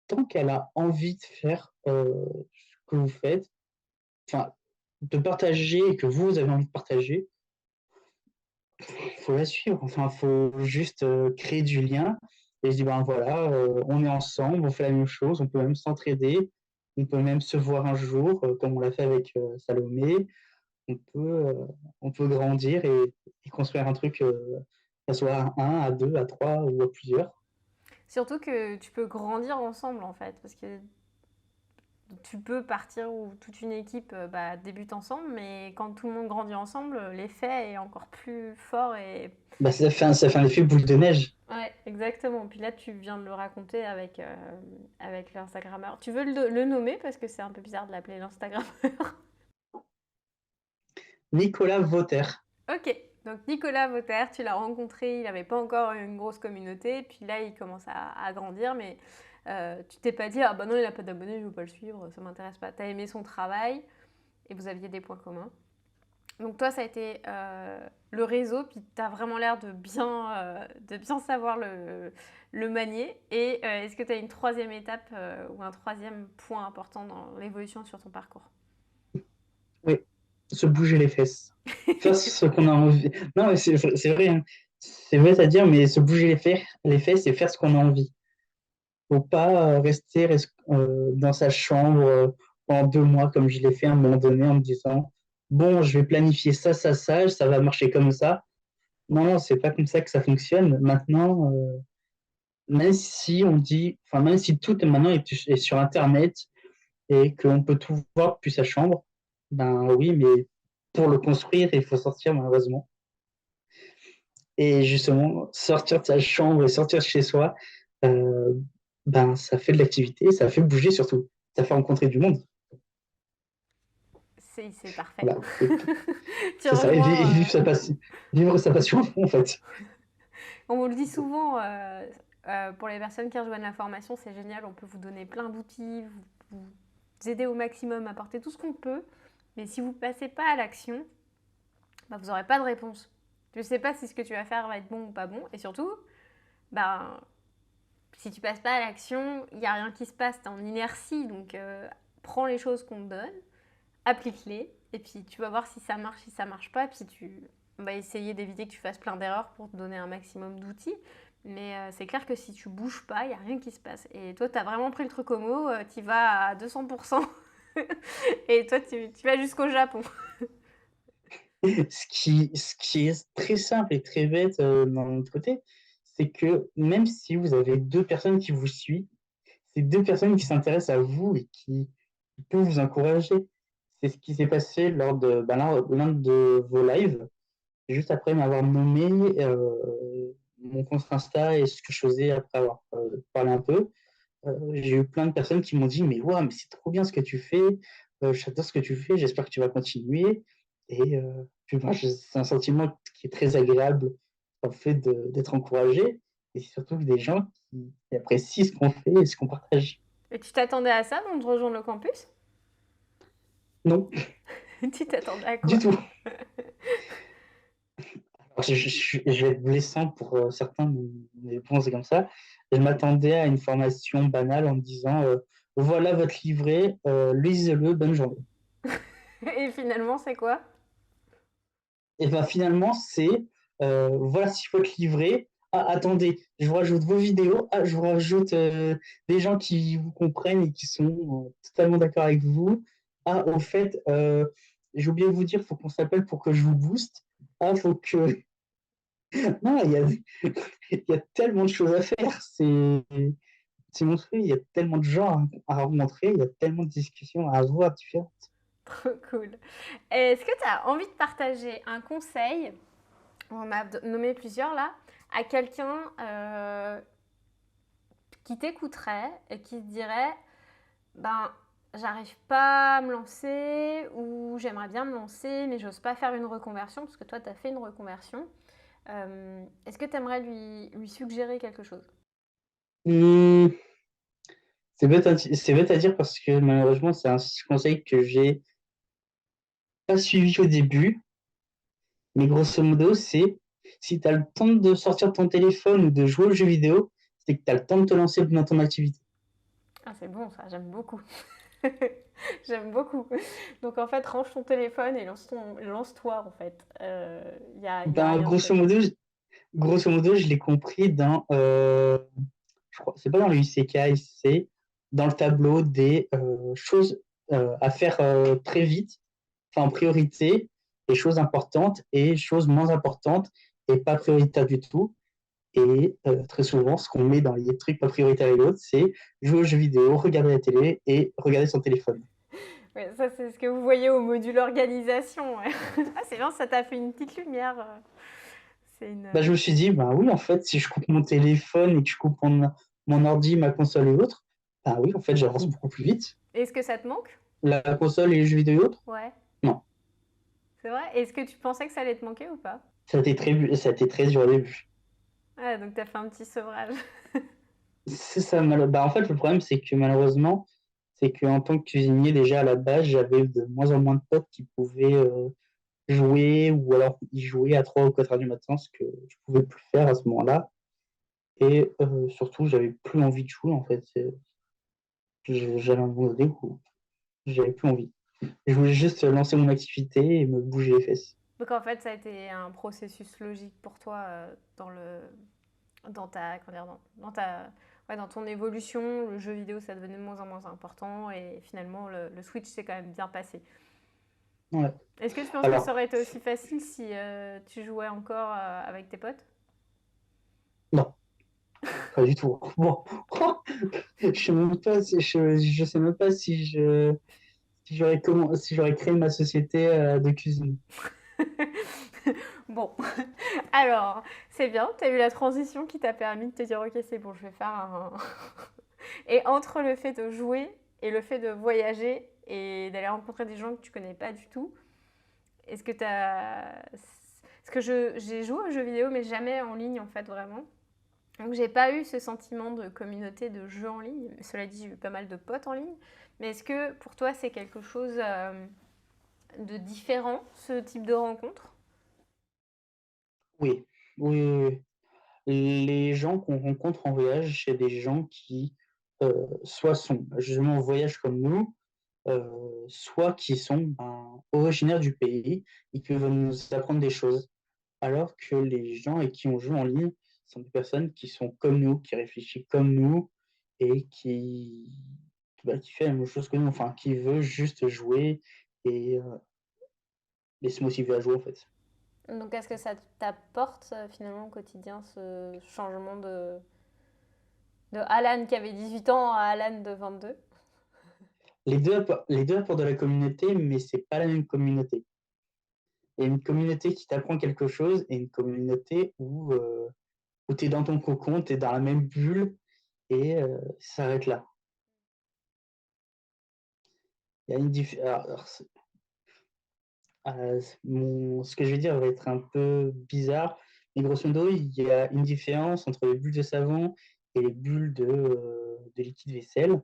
tant qu'elle a envie de faire ce que vous faites, enfin, de partager et que vous avez envie de partager, il faut la suivre. Enfin, il faut juste créer du lien Et je dis, ben voilà, on est ensemble, on fait la même chose, on peut même s'entraider, on peut même se voir un jour, comme on l'a fait avec Salomé. On peut, euh, on peut grandir et construire un truc, que ce soit à un, à deux, à trois ou à plusieurs. Surtout que tu peux grandir ensemble en fait, parce que tu peux partir où toute une équipe débute ensemble, mais quand tout le monde grandit ensemble, l'effet est encore plus fort et Bah, ça fait un effet boule de neige. ouais, exactement. Puis là, tu viens de le raconter avec l'Instagrammeur. Tu veux le nommer parce que c'est un peu bizarre de l'appeler l'Instagrammeur. Nicolas Vauter. Ok, donc Nicolas Vauter, tu l'as rencontré, il n'avait pas encore une grosse communauté, puis là, il commence à grandir, mais tu t'es pas dit, ah bah non, il n'a pas d'abonnés, je ne veux pas le suivre, ça m'intéresse pas. Tu as aimé son travail et vous aviez des points communs. Donc toi, ça a été le réseau, puis tu as vraiment l'air de bien savoir le manier. Et est-ce que tu as une troisième étape ou un troisième point important dans l'évolution sur ton parcours? Oui, se bouger les fesses. Faire ce qu'on a envie. Non, mais c'est vrai, hein. C'est vrai à dire, mais se bouger les fesses et faire ce qu'on a envie. Faut pas rester dans sa chambre pendant 2 mois, comme je l'ai fait à un moment donné, en me disant, bon, je vais planifier ça, ça va marcher comme ça. Non, non, c'est pas comme ça que ça fonctionne. Maintenant, même si on dit, enfin, même si tout maintenant est sur Internet et qu'on peut tout voir depuis sa chambre, ben oui, mais pour le construire, il faut sortir malheureusement. Et justement, sortir de sa chambre et sortir de chez soi, euh, ben ça fait de l'activité, ça fait bouger surtout, ça fait rencontrer du monde. C'est parfait. Voilà, et Tu c'est ça, et rejoins. vivre sa passion en fait. On vous le dit souvent, pour les personnes qui rejoignent la formation, c'est génial, on peut vous donner plein d'outils, vous aider au maximum, apporter tout ce qu'on peut. Mais si vous ne passez pas à l'action, bah, vous n'aurez pas de réponse. Tu ne sais pas si ce que tu vas faire va être bon ou pas bon. Et surtout, bah, si tu passes pas à l'action, il n'y a rien qui se passe, tu es en inertie. Donc prends les choses qu'on te donne, applique-les, et puis tu vas voir si ça marche pas, puis tu vas essayer d'éviter que tu fasses plein d'erreurs pour te donner un maximum d'outils. Mais c'est clair que si tu bouges pas, il n'y a rien qui se passe. Et toi, tu as vraiment pris le truc au mot, tu vas à 200%. Et toi, tu vas jusqu'au Japon. Ce qui est très simple et très bête d'un autre côté, c'est que même si vous avez deux personnes qui vous suivent, c'est deux personnes qui s'intéressent à vous et qui peuvent vous encourager. C'est ce qui s'est passé lors de l'un de vos lives, juste après m'avoir nommé mon compte Insta et ce que je faisais après avoir parlé un peu. J'ai eu plein de personnes qui m'ont dit, mais ouais, mais c'est trop bien ce que tu fais, j'adore ce que tu fais, j'espère que tu vas continuer. Et puis moi, c'est un sentiment qui est très agréable, en fait d'être encouragé. Et c'est surtout des gens qui apprécient ce qu'on fait et ce qu'on partage. Et tu t'attendais à ça, donc de rejoindre le campus? Non, Tu t'attendais à du quoi? tout. Alors, je vais être blessant pour certains, mais bon, c'est comme ça. Je m'attendais à une formation banale en me disant, voilà votre livret, lisez-le, bonne journée. Et finalement, c'est quoi? Et ben finalement, c'est voilà si votre livret. Ah, attendez, je vous rajoute vos vidéos. Ah, je vous rajoute des gens qui vous comprennent et qui sont totalement d'accord avec vous. Ah, au fait, j'ai oublié de vous dire, il faut qu'on s'appelle pour que je vous booste. Ah, faut que. Non, il y a tellement de choses à faire. C'est monstrueux. Il y a tellement de gens à rencontrer. Il y a tellement de discussions à avoir différentes. Trop cool. Est-ce que tu as envie de partager un conseil, on a nommé plusieurs là, à quelqu'un qui t'écouterait et qui te dirait, ben, j'arrive pas à me lancer ou j'aimerais bien me lancer, mais j'ose pas faire une reconversion, parce que toi, tu as fait une reconversion. Est-ce que tu aimerais lui suggérer quelque chose? Hum, c'est bête à dire parce que malheureusement, c'est un conseil que j'ai pas suivi au début, mais grosso modo, c'est si tu as le temps de sortir ton téléphone ou de jouer aux jeux vidéo, c'est que tu as le temps de te lancer dans ton activité. Ah, c'est bon ça, j'aime beaucoup. J'aime beaucoup. Donc en fait, range ton téléphone et lance-toi en fait. Il y a Ben, rien de tel. grosso modo, je l'ai compris dans je crois, c'est pas dans le isekai, c'est dans le tableau des choses à faire très vite, enfin en priorité, les choses importantes et choses moins importantes et pas prioritaires du tout. Et très souvent, ce qu'on met dans les trucs pas prioritaires et l'autre, c'est jouer aux jeux vidéo, regarder la télé et regarder son téléphone. Ouais, ça, c'est ce que vous voyez au module organisation. Ouais. Ah, c'est bien, ça t'a fait une petite lumière. C'est une. Bah, je me suis dit, bah oui, en fait, si je coupe mon téléphone et que je coupe mon ordi, ma console et l'autre, bah oui, en fait, j'avance beaucoup plus vite. Est-ce que ça te manque? La console et les jeux vidéo et l'autre, Ouais, non. c'est vrai. Est-ce que tu pensais que ça allait te manquer ou pas? Ça a été très dur au début. Ah, donc t'as fait un petit sevrage. C'est ça, bah, en fait, le problème, c'est que malheureusement, c'est qu'en tant que cuisinier, déjà à la base, j'avais de moins en moins de potes qui pouvaient jouer ou alors y jouer à 3 ou 4 heures du matin, ce que je pouvais plus faire à ce moment-là. Et surtout, j'avais plus envie de jouer, en fait. J'avais un moment donné où j'avais plus envie. Je voulais juste lancer mon activité et me bouger les fesses. Donc en fait, ça a été un processus logique pour toi dans ta, comment dire, ouais, dans ton évolution. Le jeu vidéo, ça devenait de moins en moins important et finalement, le Switch s'est quand même bien passé. Ouais. Est-ce que tu penses que ça Alors, aurait été aussi facile si tu jouais encore avec tes potes? non, pas du tout. Bon, je sais même pas je sais même pas si j'aurais créé ma société de cuisine. Bon, alors, c'est bien, tu as eu la transition qui t'a permis de te dire, ok, c'est bon, je vais faire un... Et entre le fait de jouer et le fait de voyager et d'aller rencontrer des gens que tu connais pas du tout, est-ce que tu as... Parce que j'ai joué aux jeux vidéo, mais jamais en ligne, en fait, vraiment. Donc, j'ai pas eu ce sentiment de communauté de jeux en ligne. Cela dit, j'ai eu pas mal de potes en ligne. Mais est-ce que pour toi, c'est quelque chose de différent, ce type de rencontre? Oui, oui, oui, oui. Les gens qu'on rencontre en voyage, c'est des gens qui soit sont justement en voyage comme nous, soit qui sont originaires du pays et qui veulent nous apprendre des choses. Alors que les gens avec qui on joue en ligne sont des personnes qui sont comme nous, qui réfléchissent comme nous et qui fait la même chose que nous, enfin, qui veut juste jouer et, se motiver à jouer en fait. Donc, est-ce que ça t'apporte finalement au quotidien ce changement de Alan qui avait 18 ans à Alan de 22? Les deux apportent de la communauté, mais c'est pas la même communauté. Il y a une communauté qui t'apprend quelque chose et une communauté où tu es dans ton cocon, tu es dans la même bulle et ça s'arrête là. Il y a une différence. Ce que je vais dire va être un peu bizarre, mais grosso modo, il y a une différence entre les bulles de savon et les bulles de liquide vaisselle,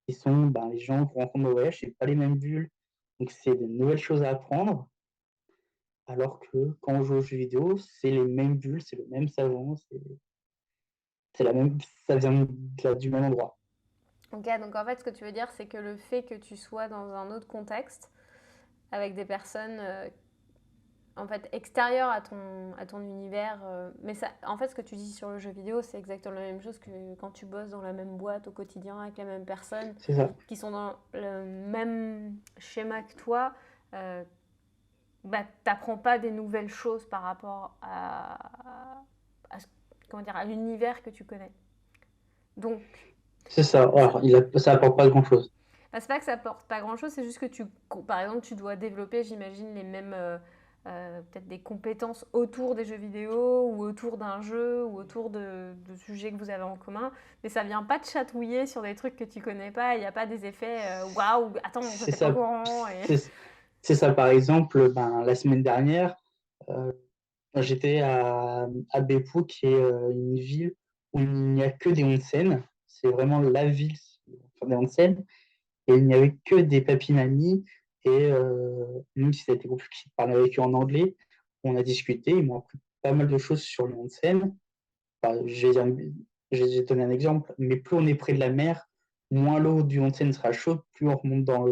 qui sont les gens qu'on rencontre au voyage, c'est pas les mêmes bulles, donc c'est de nouvelles choses à apprendre, alors que quand on joue aux jeux vidéo, c'est les mêmes bulles, c'est le même savon, c'est la même, ça vient du même endroit. Ok, donc en fait, ce que tu veux dire, c'est que le fait que tu sois dans un autre contexte, avec des personnes en fait extérieures à ton univers, mais ça, en fait, ce que tu dis sur le jeu vidéo, c'est exactement la même chose que quand tu bosses dans la même boîte au quotidien avec les mêmes personnes C'est ça. qui sont dans le même schéma que toi. Euh, Bah, t'apprends pas des nouvelles choses par rapport à comment dire, à l'univers que tu connais. Donc, C'est ça. Alors, ça apporte pas grand-chose. bah, c'est pas que ça apporte pas grand-chose, c'est juste que par exemple, tu dois développer, j'imagine, les mêmes, peut-être des compétences autour des jeux vidéo ou autour d'un jeu ou autour de sujets que vous avez en commun, mais ça vient pas te chatouiller sur des trucs que tu connais pas. Il n'y a pas des effets waouh, attends, C'est j'étais pas au ça. courant. Et... C'est c'est ça. Par exemple, la semaine dernière, euh, j'étais à Beppu, qui est une ville où il n'y a que des onsen. C'est vraiment la ville des onsen. Et il n'y avait que des papinanis. Et même si ça a été compliqué de parler avec eux en anglais, on a discuté. Ils m'ont appris pas mal de choses sur les onsen. Enfin, je vais donner un exemple. Mais plus on est près de la mer, moins l'eau du onsen sera chaude. Plus on remonte dans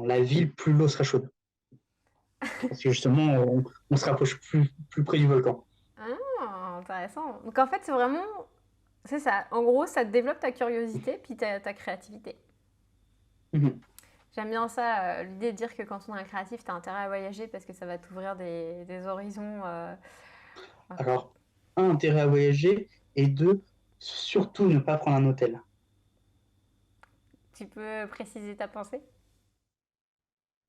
la ville, plus l'eau sera chaude. Parce que justement, on se rapproche plus près du volcan. Ah, intéressant. Donc en fait, c'est vraiment C'est ça. En gros, ça te développe ta curiosité puis ta créativité. Mhm. J'aime bien ça, l'idée de dire que quand on est un créatif, tu as intérêt à voyager parce que ça va t'ouvrir des horizons. Enfin, Alors, un, intérêt à voyager, et deux, surtout ne pas prendre un hôtel. tu peux préciser ta pensée?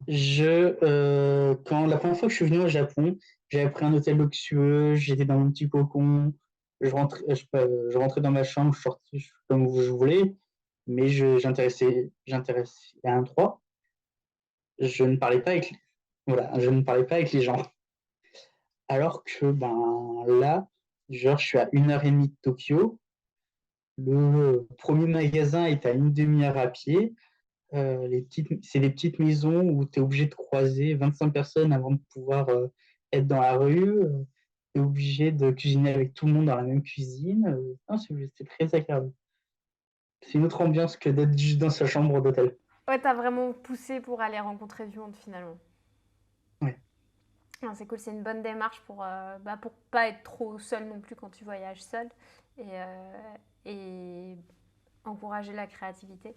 Quand la première fois que je suis venu au Japon, j'avais pris un hôtel luxueux, j'étais dans mon petit cocon, je rentrais dans ma chambre, je sortais comme je voulais, mais j'intéressais à un 3. Je ne parlais pas avec, voilà, je ne parlais pas avec les gens. Alors que ben là, genre, je suis à 1 heure et demie de Tokyo. Le premier magasin est à une demi-heure à pied. C'est des petites maisons où tu es obligé de croiser 25 personnes avant de pouvoir être dans la rue. Tu es obligé de cuisiner avec tout le monde dans la même cuisine. Non, c'est très agréable. C'est une autre ambiance que d'être juste dans sa chambre d'hôtel. Ouais, t'as vraiment poussé pour aller rencontrer du monde finalement. Ouais. Non, c'est cool, c'est une bonne démarche pour pas être trop seul non plus quand tu voyages seul et encourager la créativité.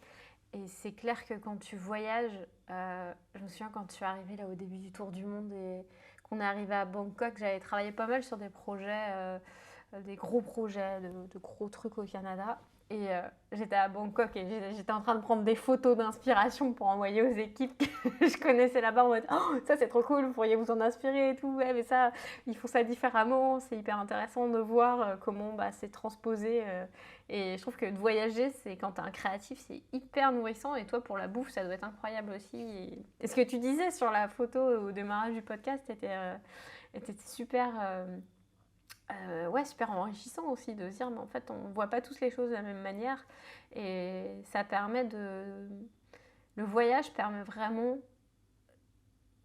Et c'est clair que quand tu voyages, je me souviens quand tu es arrivé là au début du tour du monde et qu'on est arrivé à Bangkok, j'avais travaillé pas mal sur des projets, des gros projets, de gros trucs au Canada. Et j'étais à Bangkok et j'étais en train de prendre des photos d'inspiration pour envoyer aux équipes que je connaissais là-bas en mode oh, ça c'est trop cool, vous pourriez vous en inspirer et tout. Ouais, mais ça, ils font ça différemment. C'est hyper intéressant de voir comment c'est transposé. Et je trouve que de voyager, c'est quand t'es un créatif, c'est hyper nourrissant. Et toi, pour la bouffe, ça doit être incroyable aussi. Et ce que tu disais sur la photo au démarrage du podcast était super, ouais, super enrichissant aussi de se dire, mais en fait, on voit pas tous les choses de la même manière. Et ça permet de. Le voyage permet vraiment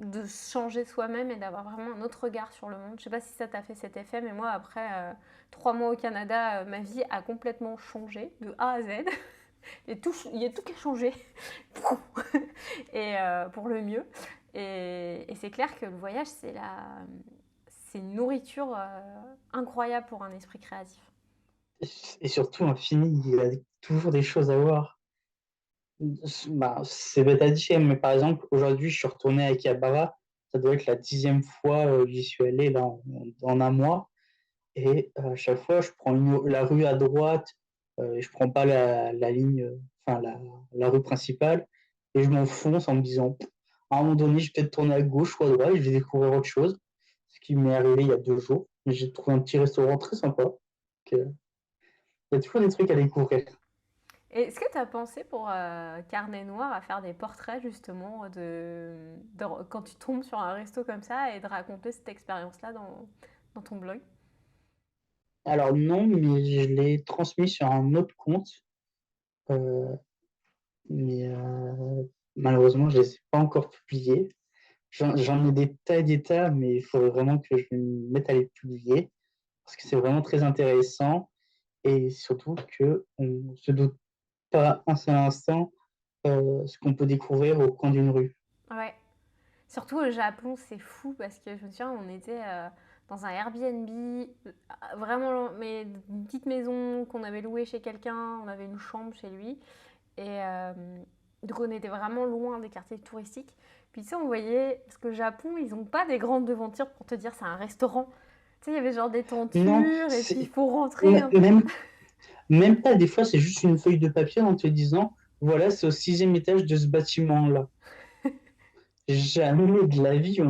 de changer soi-même et d'avoir vraiment un autre regard sur le monde. Je sais pas si ça t'a fait cet effet, mais moi, après 3 mois au Canada, ma vie a complètement changé de A à Z. Il y a tout qui a changé. Et pour le mieux. Et c'est clair que le voyage, c'est une nourriture incroyable pour un esprit créatif. Et surtout, infini, il y a toujours des choses à voir. Bah, c'est bête à dire, mais par exemple, aujourd'hui, je suis retourné à Akihabara. Ça doit être la 10e fois que j'y suis allé là, en un mois. Et à chaque fois, je prends la rue à droite, et je prends pas la ligne, enfin la rue principale, et je m'enfonce en me disant, à un moment donné, je vais peut-être tourner à gauche ou à droite, et je vais découvrir autre chose. Ce qui m'est arrivé il y a 2 jours. Mais j'ai trouvé un petit restaurant très sympa. Donc, il y a toujours des trucs à découvrir. Et est-ce que tu as pensé pour Carnet Noir à faire des portraits justement quand tu tombes sur un resto comme ça et de raconter cette expérience-là dans ton blog? Alors non, mais je l'ai transmis sur un autre compte. Euh, mais malheureusement, je ne les ai pas encore publiés. J'en ai des tas, mais il faudrait vraiment que je me mette à les publier parce que c'est vraiment très intéressant et surtout qu'on ne se doute pas un seul instant ce qu'on peut découvrir au coin d'une rue. Ouais. Surtout au Japon, c'est fou parce que je me souviens, on était dans un Airbnb, vraiment, mais une petite maison qu'on avait louée chez quelqu'un, on avait une chambre chez lui. Et donc on était vraiment loin des quartiers touristiques. Puis tu sais, on voyait, parce que le Japon, ils n'ont pas des grandes devantures pour te dire c'est un restaurant. Tu sais, il y avait genre des Non, tentures et puis il faut rentrer un peu. même, même pas, des fois, c'est juste une feuille de papier en te disant, voilà, c'est au 6e étage de ce bâtiment-là. Jamais de la vie,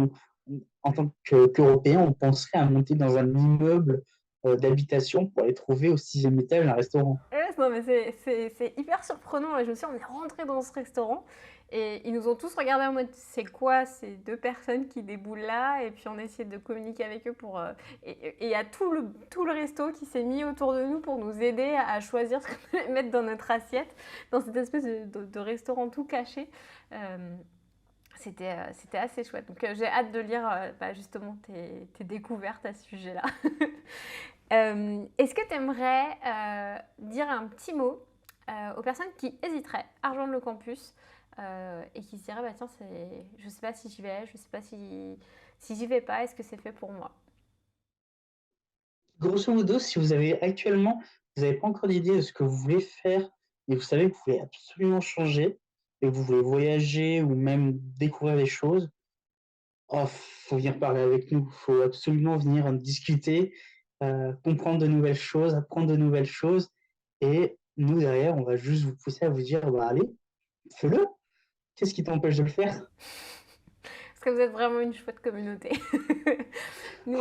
en tant qu'Européen, on penserait à monter dans un immeuble d'habitation pour aller trouver au 6e étage un restaurant. Ouais, non, mais c'est hyper surprenant. Et je me suis dit, on est rentré dans ce restaurant et ils nous ont tous regardé en mode c'est quoi ces deux personnes qui déboulent là? Et puis on a essayé de communiquer avec eux et il y a tout le resto qui s'est mis autour de nous pour nous aider à choisir ce qu'on allait mettre dans notre assiette, dans cette espèce de restaurant tout caché. Euh, c'était assez chouette. Donc j'ai hâte de lire justement tes découvertes à ce sujet-là. Est-ce que tu aimerais dire un petit mot aux personnes qui hésiteraient à rejoindre le campus et qui se diraient bah, tiens, je sais pas si j'y vais, je sais pas si j'y vais pas, est-ce que c'est fait pour moi? Grosso modo, si vous avez actuellement vous n'avez pas encore d'idée de ce que vous voulez faire, et vous savez que vous voulez absolument changer, et que vous voulez voyager ou même découvrir des choses, oh, faut venir parler avec nous. Faut absolument venir en discuter, comprendre de nouvelles choses, apprendre de nouvelles choses, et nous derrière, on va juste vous pousser à vous dire: «Bah, allez, fais-le! Qu'est-ce qui t'empêche de le faire?» Parce que vous êtes vraiment une chouette communauté. Nous,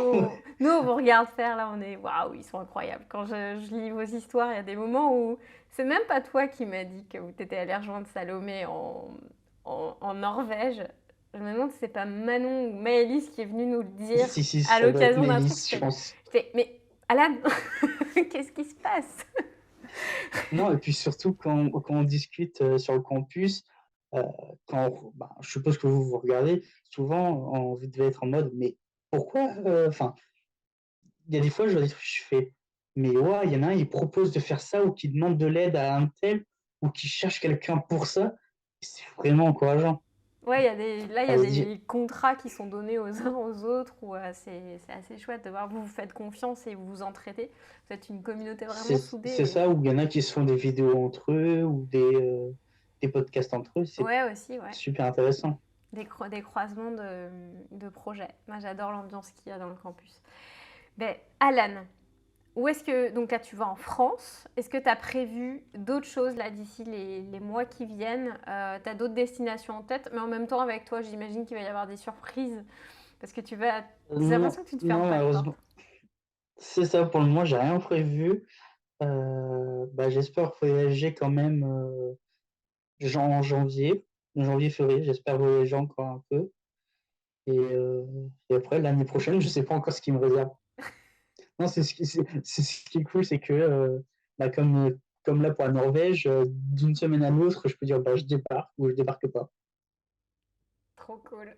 on vous regarde faire, là, on est waouh, ils sont incroyables. Quand je lis vos histoires, il y a des moments où c'est même pas toi qui m'as dit que tu étais allé rejoindre Salomé en Norvège. Je me demande si c'est pas Manon ou Maëlys qui est venue nous le dire Si, si, à ça doit être l'occasion d'un truc. Maëlys, je pense. J'étais, mais Alan, qu'est-ce qui se passe? Non, et puis surtout quand on discute, sur le campus, heu, je suppose que vous regardez, souvent vous devez être en mode: «Mais pourquoi?» Enfin, il y a des fois, je vois des trucs, je fais: «Mais ouais, il y en a un, il propose de faire ça ou qui demande de l'aide à un tel ou qui cherche quelqu'un pour ça». C'est vraiment encourageant. Ouais, il y a On se dit des contrats qui sont donnés aux uns aux autres où c'est assez chouette de voir. Vous vous faites confiance et vous vous entraidez. Vous êtes une communauté vraiment c'est soudée. ça, ou il y en a qui se font des vidéos entre eux ou des podcasts entre eux, c'est Ouais, aussi, ouais. super intéressant. Des croisements de projets. Moi, j'adore l'ambiance qu'il y a dans le campus. Ben, Alan, où est-ce que. Donc là, tu vas en France. Est-ce que tu as prévu d'autres choses là d'ici les mois qui viennent? Tu as d'autres destinations en tête, mais en même temps, avec toi, j'imagine qu'il va y avoir des surprises. Parce que tu vas. J'ai Non, l'impression que tu te fermes non, pas de porte. malheureusement, c'est ça, pour le moment, j'ai rien prévu. J'espère voyager quand même, en janvier, février, j'espère voyager encore un peu, et après l'année prochaine, je sais pas encore ce qui me réserve. Non, c'est ce qui est cool, c'est que, comme là pour la Norvège, d'une semaine à l'autre, je peux dire: «Bah, je débarque» ou «Je débarque pas». Trop cool.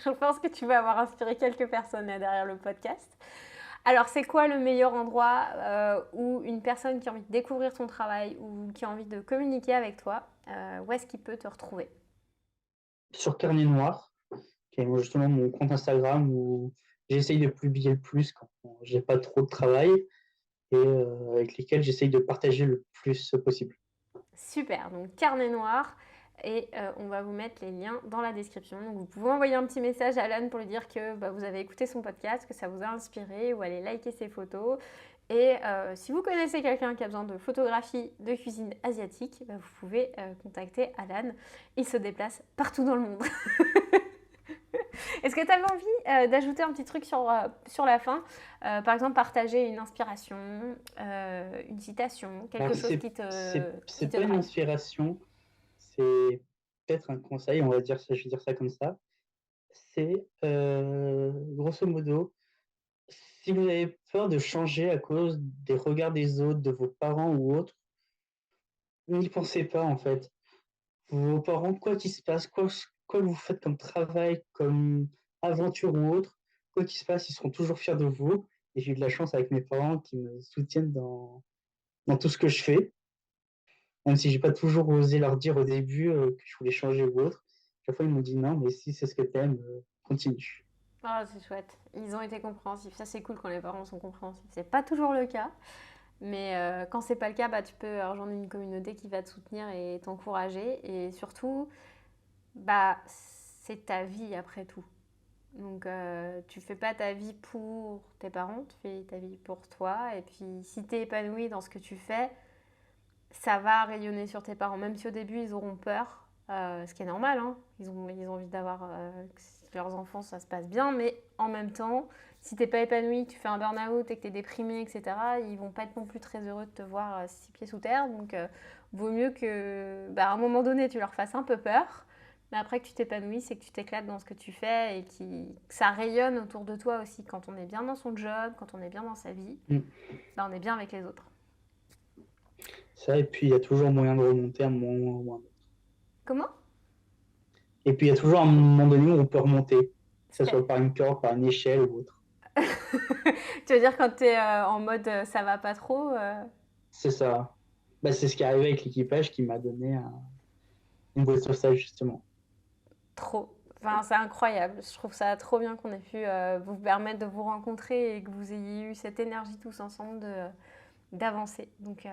Je pense que tu vas avoir inspiré quelques personnes là derrière le podcast. Alors, c'est quoi le meilleur endroit où une personne qui a envie de découvrir ton travail ou qui a envie de communiquer avec toi, où est-ce qu'il peut te retrouver? Sur Carnet Noir, qui est moi justement mon compte Instagram où j'essaye de publier le plus quand j'ai pas trop de travail, et avec lesquels j'essaye de partager le plus possible. Super, donc carnet noir. Et on va vous mettre les liens dans la description. Donc vous pouvez envoyer un petit message à Alan pour lui dire que vous avez écouté son podcast, que ça vous a inspiré, ou aller liker ses photos. Et si vous connaissez quelqu'un qui a besoin de photographie de cuisine asiatique, vous pouvez contacter Alan. Il se déplace partout dans le monde. Est-ce que tu avais envie d'ajouter un petit truc sur la fin? Par exemple, partager une inspiration, une citation, quelque Alors chose qui c'est te pas une drive. inspiration, c'est peut-être un conseil, on va dire ça, je vais dire ça comme ça. C'est, grosso modo, si vous avez peur de changer à cause des regards des autres, de vos parents ou autres, n'y pensez pas en fait. Vos parents, quoi qu'il se passe, quoi que vous faites comme travail, comme aventure ou autre, quoi qu'il se passe, ils seront toujours fiers de vous, et j'ai eu de la chance avec mes parents qui me soutiennent dans tout ce que je fais. Même si j'ai pas toujours osé leur dire au début, que je voulais changer ou autre. Chaque fois, ils m'ont dit: «Non, mais si c'est ce que tu aimes, continue». Ah, c'est chouette. Ils ont été compréhensifs. Ça, c'est cool quand les parents sont compréhensifs. C'est pas toujours le cas, mais quand c'est pas le cas, tu peux rejoindre une communauté qui va te soutenir et t'encourager. Et surtout, c'est ta vie après tout. Donc, tu fais pas ta vie pour tes parents, tu fais ta vie pour toi. Et puis, si tu es épanoui dans ce que tu fais, ça va rayonner sur tes parents. Même si au début, ils auront peur, ce qui est normal, hein. Ils ont envie d'avoir que leurs enfants, ça se passe bien. Mais en même temps, si t'es pas épanoui, que tu fais un burn-out et que tu es déprimé, etc., ils vont pas être non plus très heureux de te voir six pieds sous terre. Donc, vaut mieux que, à un moment donné, tu leur fasses un peu peur. Mais après que tu t'épanouisses et que tu t'éclates dans ce que tu fais et que ça rayonne autour de toi aussi. Quand on est bien dans son job, quand on est bien dans sa vie, Mmh. on est bien avec les autres. Ça, et puis il y a toujours moyen de remonter à un moment ou un autre. Comment? Et puis il y a toujours un moment donné où on peut remonter, que ça Ok. soit par une corde, par une échelle ou autre. Tu veux dire quand tu es en mode ça va pas trop C'est ça. C'est ce qui est arrivé avec l'équipage qui m'a donné une boîte sur ça justement. trop. Enfin, c'est incroyable. Je trouve ça trop bien qu'on ait pu vous permettre de vous rencontrer et que vous ayez eu cette énergie tous ensemble d'avancer. Donc,